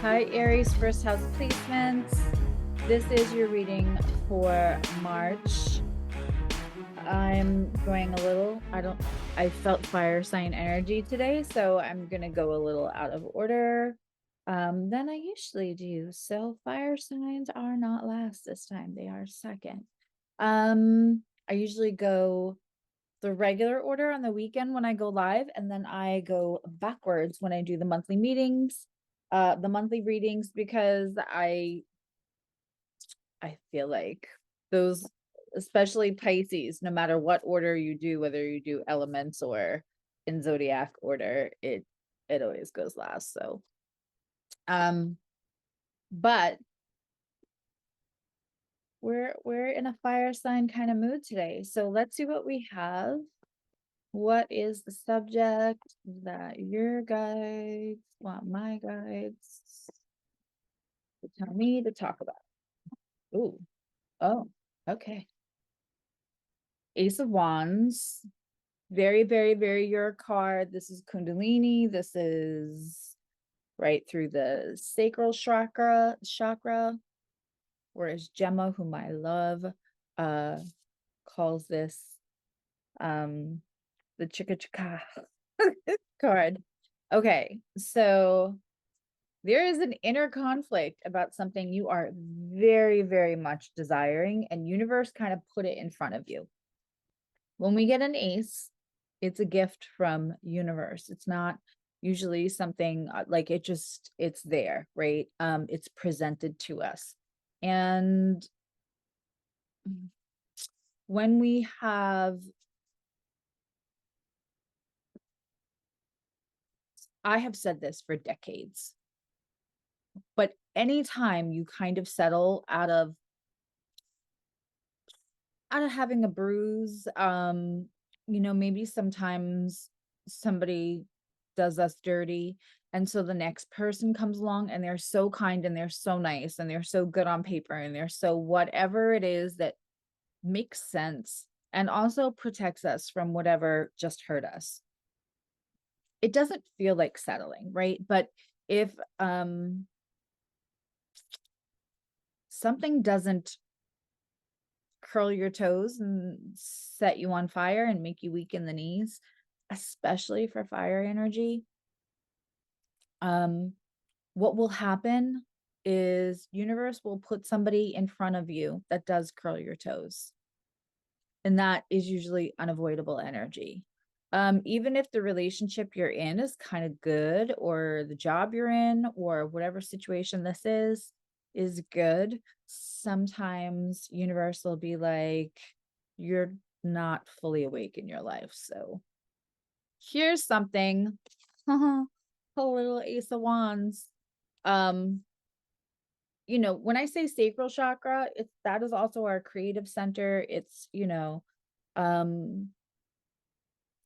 Hi, Aries, first house placements. This is your reading for March. I'm going a little, I felt fire sign energy today, so I'm going to go a little out of order than I usually do. So fire signs are not last this time. They are second. I usually go the regular order on the weekend when I go live, and then I go backwards when I do the monthly meetings, the monthly readings, because I feel like those, especially Pisces, no matter what order you do, whether you do elements or in zodiac order, it always goes last. So but we're in a fire sign kind of mood today. So let's see what we have. What is the subject that your guides want my guides to tell me to talk about? Ooh, oh, okay. Ace of Wands. Very, very, very your card. This is Kundalini. This is right through the sacral chakra, whereas Gemma, whom I love, calls this the chicka chicka card. Okay, so there is an inner conflict about something you are very, very much desiring, and universe kind of put it in front of you. When we get an ace, it's a gift from universe. It's not usually something like it's there, right? It's presented to us. And when we have, I have said this for decades, but anytime you kind of settle out of having a bruise, maybe sometimes somebody does us dirty, and so the next person comes along and they're so kind and they're so nice and they're so good on paper and they're so whatever it is that makes sense and also protects us from whatever just hurt us. It doesn't feel like settling, right? But if something doesn't curl your toes and set you on fire and make you weak in the knees, especially for fire energy, what will happen is universe will put somebody in front of you that does curl your toes, and that is usually unavoidable energy. Even if the relationship you're in is kind of good, or the job you're in, or whatever situation this is good, sometimes universe will be like, you're not fully awake in your life. So here's something, a little Ace of Wands. When I say sacral chakra, that is also our creative center.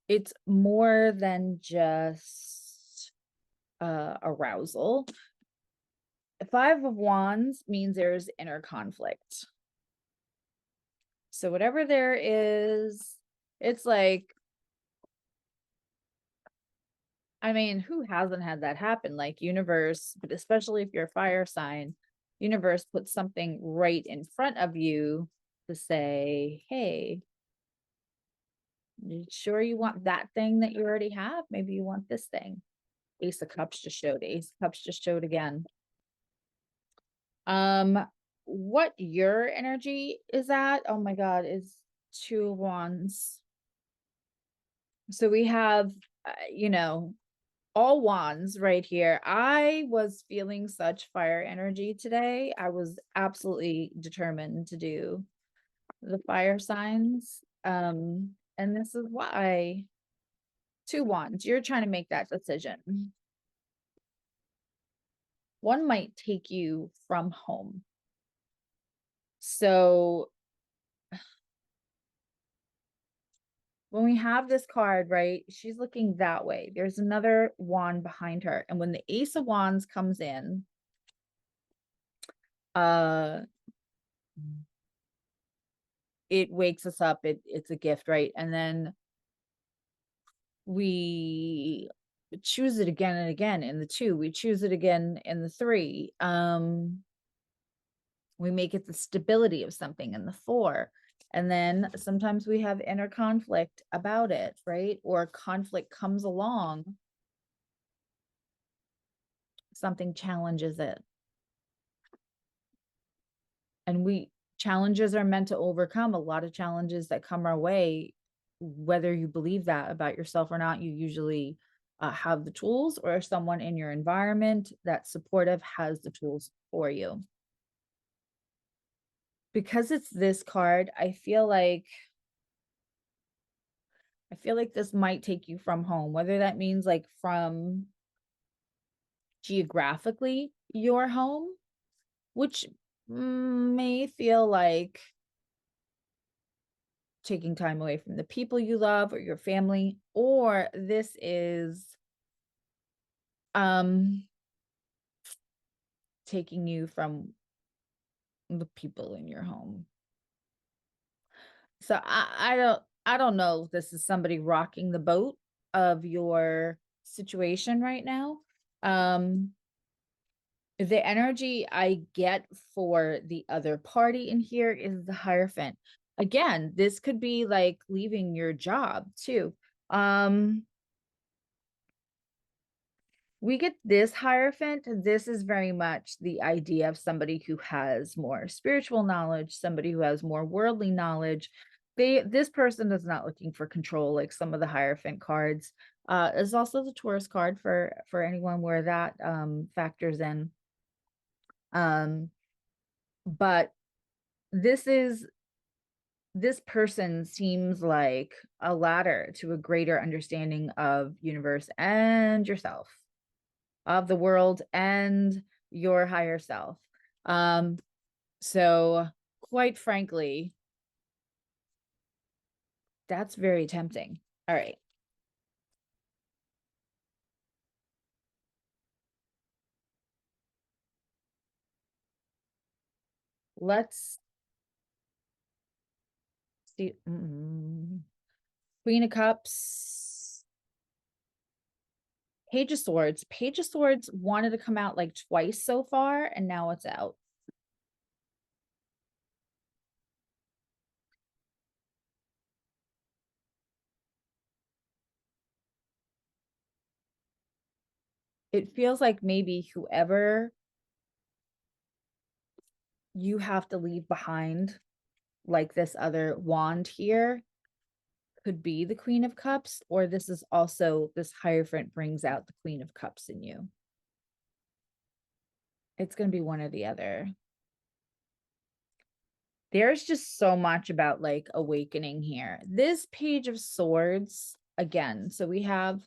It's more than just arousal. 5 of Wands means there's inner conflict. So whatever there is, it's like, I mean, who hasn't had that happen? Like universe, but especially if you're a fire sign, universe puts something right in front of you to say, hey, you sure you want that thing that you already have? Maybe you want this thing. Ace of Cups just showed. Ace of Cups just showed again. What your energy is at, oh my God, is 2 of Wands. So we have, all wands right here. I was feeling such fire energy today. I was absolutely determined to do the fire signs. And this is why. 2 wands, you're trying to make that decision. One might take you from home. So when we have this card, right, she's looking that way. There's another wand behind her. And when the Ace of Wands comes in, it wakes us up. It's a gift, right? And then we choose it again and again in the 2. We choose it again in the 3. We make it the stability of something in the 4. And then sometimes we have inner conflict about it, right? Or conflict comes along, something challenges it. And challenges are meant to overcome. A lot of challenges that come our way, whether you believe that about yourself or not, you usually have the tools, or someone in your environment that's supportive has the tools for you. Because it's this card, I feel like this might take you from home, whether that means like from geographically your home, which may feel like taking time away from the people you love or your family, or this is taking you from the people in your home. So I don't know if this is somebody rocking the boat of your situation right now. The energy I get for the other party in here is the Hierophant. Again, this could be like leaving your job too. We get this Hierophant. This is very much the idea of somebody who has more spiritual knowledge, somebody who has more worldly knowledge. This person is not looking for control like some of the Hierophant cards. Is also the Taurus card for anyone where that factors in. But this person seems like a ladder to a greater understanding of universe and yourself, of the world and your higher self. So quite frankly, that's very tempting. All right. Let's see. Queen of Cups, Page of Swords. Page of Swords wanted to come out like twice so far, and now it's out. It feels like maybe whoever you have to leave behind, like this other wand here, could be the Queen of Cups, or this is also, this Hierophant brings out the Queen of Cups in you. It's going to be one or the other. There's just so much about like awakening here. This Page of Swords, again, so we have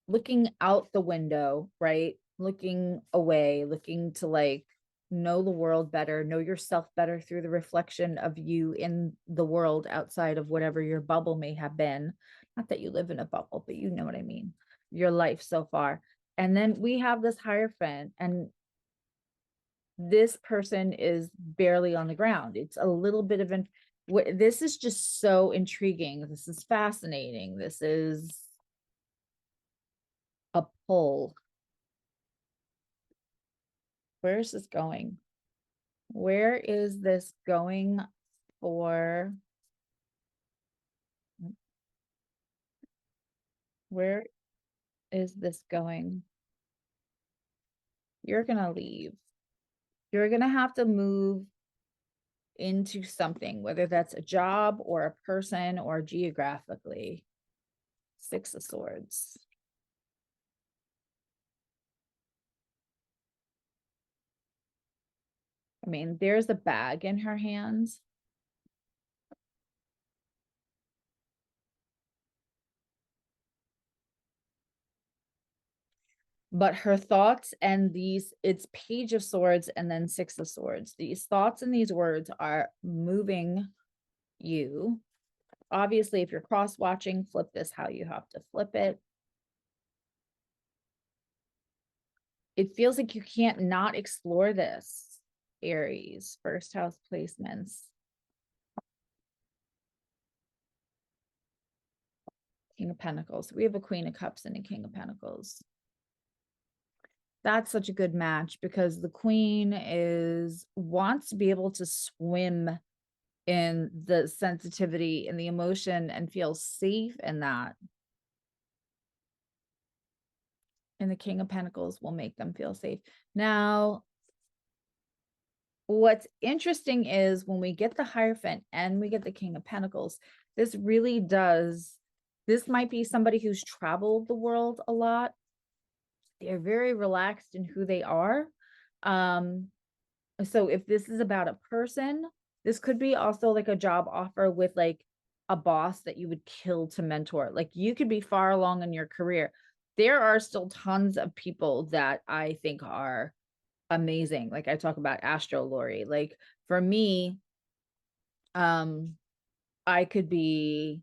looking out the window, right? Looking away, looking to like know the world better, know yourself better through the reflection of you in the world outside of whatever your bubble may have been. Not that you live in a bubble, but you know what I mean. Your life so far. And then we have this Hierophant, and this person is barely on the ground. It's a little bit of this is just so intriguing. This is fascinating. This is a pull. Where is this going? Where is this going for? Where is this going? You're gonna leave. You're gonna have to move into something, whether that's a job or a person or geographically. 6 of Swords. I mean, there's a bag in her hands. But her thoughts and it's Page of Swords and then 6 of Swords. These thoughts and these words are moving you. Obviously, if you're cross-watching, flip this how you have to flip it. It feels like you can't not explore this, Aries, first house placements. King of Pentacles. We have a Queen of Cups and a King of Pentacles. That's such a good match because the Queen wants to be able to swim in the sensitivity and the emotion and feel safe in that. And the King of Pentacles will make them feel safe. Now, what's interesting is when we get the Hierophant and we get the King of Pentacles, this might be somebody who's traveled the world a lot. They're very relaxed in who they are. So if this is about a person, this could be also like a job offer with like a boss that you would kill to mentor. Like you could be far along in your career. There are still tons of people that I think are amazing. Like I talk about astrologer. Like for me, I could be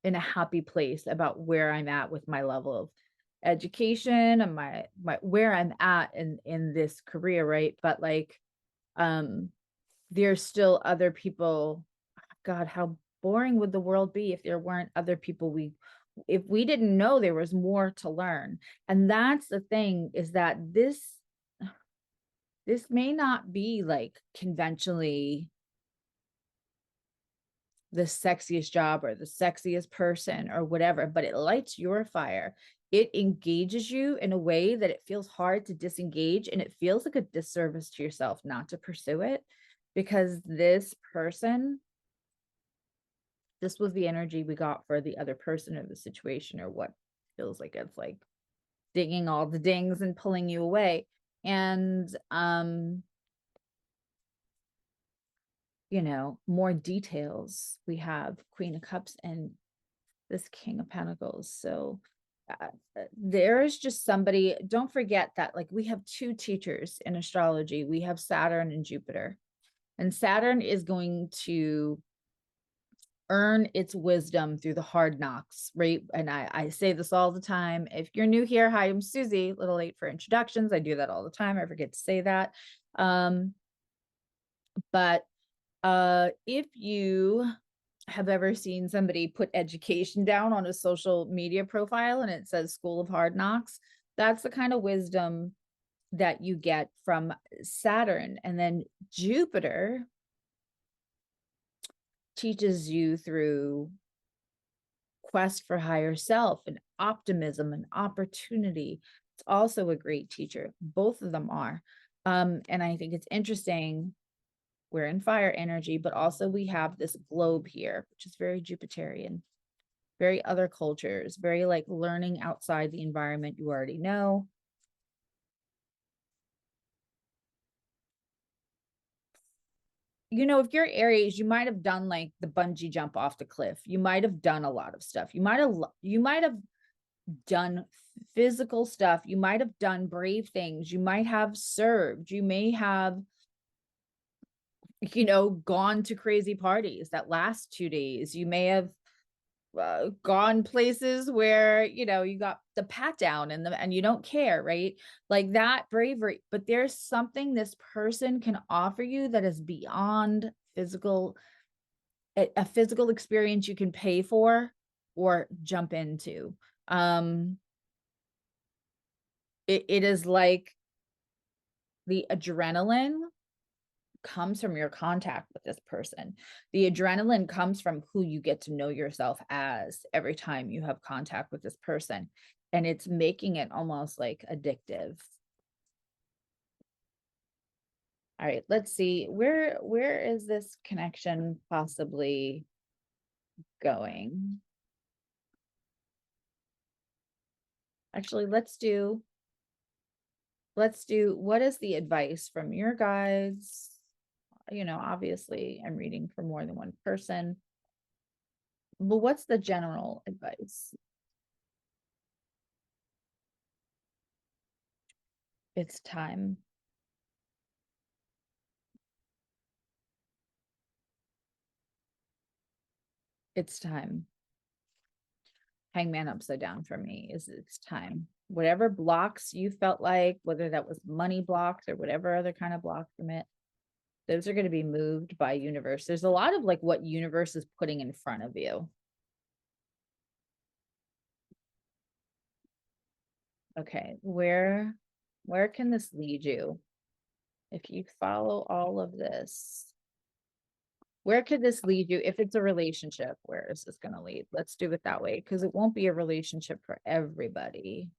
in a happy place about where I'm at with my level of education and my where I'm at in this career, right? But like there's still other people. God, how boring would the world be if there weren't other people if we didn't know there was more to learn. And that's the thing, is that this may not be like conventionally the sexiest job or the sexiest person or whatever, but it lights your fire. It engages you in a way that it feels hard to disengage, and it feels like a disservice to yourself not to pursue it, because this was the energy we got for the other person or the situation, or what feels like it's like digging all the dings and pulling you away. And you know, more details. We have Queen of Cups and this King of Pentacles. So there is just somebody, don't forget that like we have two teachers in astrology. We have Saturn and Jupiter, and Saturn is going to earn its wisdom through the hard knocks, right? And I say this all the time. If you're new here, hi, I'm Susie, a little late for introductions. I do that all the time. I forget to say that. But if you have ever seen somebody put education down on a social media profile and it says School of Hard Knocks, that's the kind of wisdom that you get from Saturn. And then Jupiter teaches you through quest for higher self and optimism and opportunity. It's also a great teacher. Both of them are. And I think it's interesting. We're in fire energy, but also we have this globe here, which is very Jupiterian, very other cultures, very like learning outside the environment you already know. You know, if you're Aries, you might have done like the bungee jump off the cliff. You might have done a lot of stuff. You might have done physical stuff. You might have done brave things. You might have served. You may have, you know, gone to crazy parties that last 2 days. You may have gone places where, you know, you got the pat down and you don't care, right? Like that bravery. But there's something this person can offer you that is beyond physical, a physical experience you can pay for or jump into. It is like the adrenaline comes from your contact with this person. The adrenaline comes from who you get to know yourself as every time you have contact with this person. And it's making it almost like addictive. All right, let's see. Where is this connection possibly going? Actually, let's do what is the advice from your guides? You know, obviously I'm reading for more than one person, but what's the general advice? It's time. It's time. Hangman upside down for me is it's time. Whatever blocks you felt like, whether that was money blocks or whatever other kind of block from it, those are going to be moved by universe. There's a lot of like what universe is putting in front of you. Okay, where can this lead you? If you follow all of this, where could this lead you? If it's a relationship, where is this going to lead? Let's do it that way, because it won't be a relationship for everybody.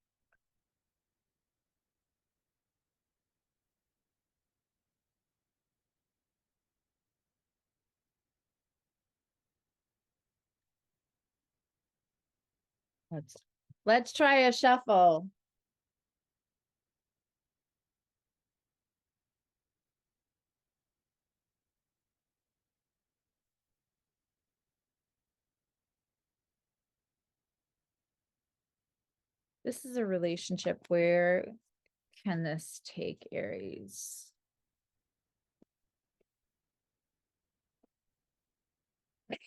Let's try a shuffle. This is a relationship. Where can this take Aries?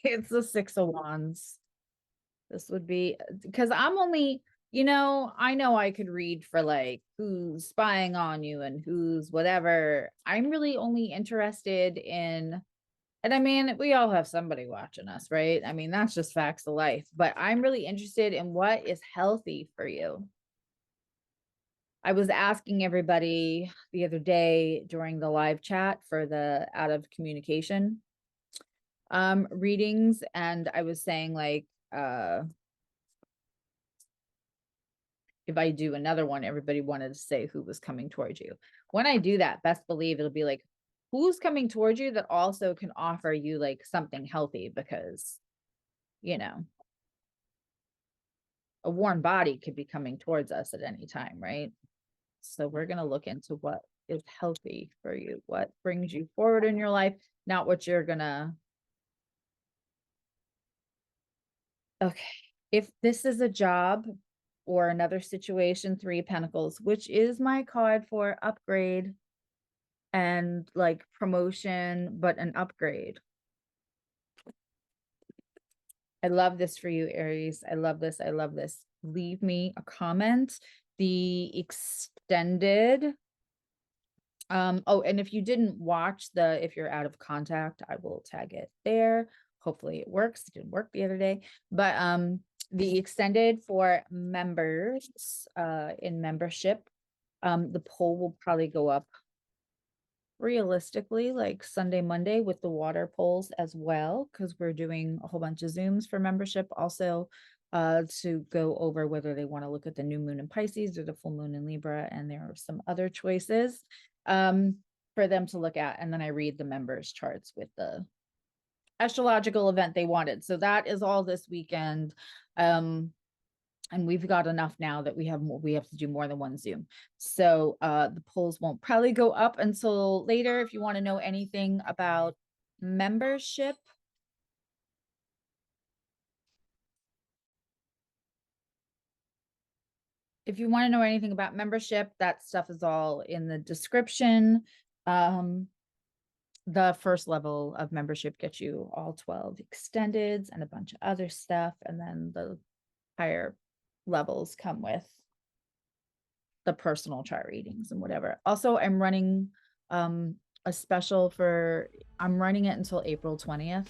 It's the Six of Wands. This would be, because I'm only, I know I could read for like who's spying on you and who's whatever. I'm really only interested in, and I mean, we all have somebody watching us, right? I mean, that's just facts of life, but I'm really interested in what is healthy for you. I was asking everybody the other day during the live chat for the out of communication readings, and I was saying like, if I do another one, everybody wanted to say who was coming towards you. When I do that, best believe it'll be like, who's coming towards you that also can offer you like something healthy, because, a warm body could be coming towards us at any time, right? So we're going to look into what is healthy for you, what brings you forward in your life, not what you're going to. Okay. If this is a job or another situation, Three of Pentacles, which is my card for upgrade and like promotion, but an upgrade. I love this for you, Aries. I love this. I love this. Leave me a comment. The extended. Oh, and if you didn't watch if you're out of contact, I will tag it there. Hopefully it works. It didn't work the other day, but the extended for members in membership, the poll will probably go up realistically like Sunday, Monday, with the water polls as well, because we're doing a whole bunch of Zooms for membership also, to go over whether they want to look at the new moon in Pisces or the full moon in Libra, and there are some other choices for them to look at, and then I read the members charts with the astrological event they wanted. So that is all this weekend. And we've got enough now that we have to do more than one Zoom. So the polls won't probably go up until later. If you want to know anything about membership, that stuff is all in the description. The first level of membership gets you all 12 extendeds and a bunch of other stuff, and then the higher levels come with the personal chart readings and whatever. Also, I'm running a special I'm running it until April 20th.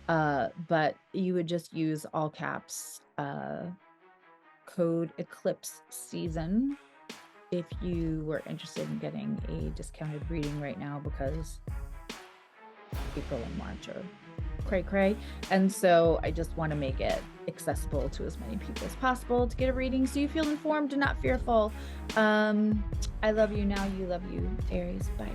But you would just use all caps code Eclipse Season if you were interested in getting a discounted reading right now, because April and March are cray. And so I just want to make it accessible to as many people as possible to get a reading, so you feel informed and not fearful. I love you now. You love you, Aries. Bye.